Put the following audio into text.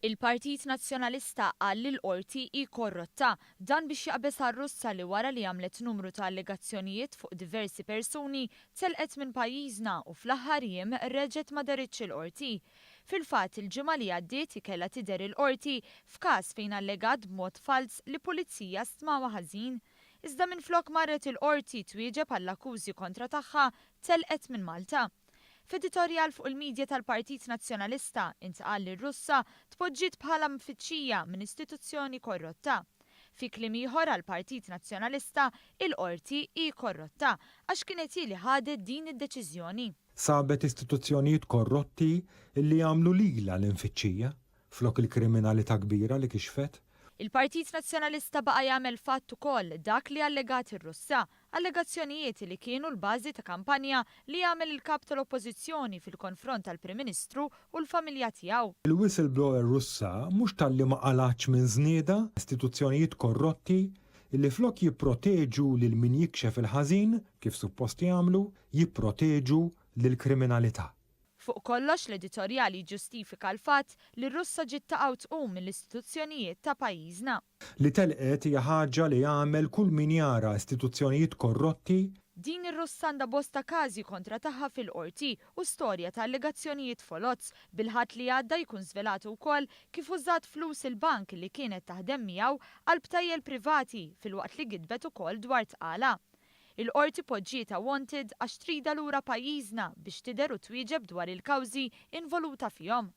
Il-Partit Nazzjonalista qal li l-Qorti hi Korrotta dan biex jaqbeż għar-Russa li wara li għamlet numru ta' allegazzjonijiet fuq diversi persuni telqet minn pajjiżna u fl-aħħar jiem reġgħet ma dehritx il-Qorti. Fil-fatt il-ġimgħa li għaddiet kellha tidher il-Qorti f'każ fejn allegat b'mod fals li pulizija stmawha ħażin. Iżda minflok marret il-Qorti twieġeb għall-akkużi kontra tagħha telqet minn Malta. F'editorjal fuq il-medja tal-Partit Nazzjonalista intqal li lir-Russa tpoġġiet bħala mfittxija minn istituzzjoni korrotta. Fi kliem ieħor għall-Partit Nazzjonalista il-Qorti hi korrotta għax kienet hi li ħadet din id-deċiżjoni. Sabet istituzzjonijiet korrotti li jagħmlu lilha l-infittxija flok il-kriminalità kbira li kixfet. Il-Partit Nazzjonalista baqa' jagħmel fatt ukoll dak li allegat ir-Russa, allegazzjonijiet li kienu l-bażi ta' kampanja li jagħmel il-kap tal-Oppożizzjoni fil-konfront tal-Prim Ministru u l-familja tiegħu. Il-whistleblower Russa mhux talli ma qalatx minn żnieda istituzzjonijiet korrotti illi flok jipproteġu lil min jikxef il-ħażin kif suppost jagħmlu, jipproteġu lill-kriminalità. Fuq kollox l-editorjali ġustifika l-fatt li r-Russa ġiet taqgħu tqum mill-istituzzjonijiet ta' pajjiżna. Li telqet hija ħaġa li jagħmel kull min jara istituzzjonijiet korrotti. Din ir-Russa għandha bosta każi kontra tagħha fil-Qorti u storja ta' allegazzjonijiet folozz bil-ħadd li għadda jkun żvelat wkoll kif użat flus il-bank li kienet taħdem miegħu għal btajjel privati filwaqt li gidbet ukoll dwar tqala. Il-Qorti poġġietha wanted għax trida lura pajjiżna biex tidher u twieġeb dwar il-kawżi involuta fihom.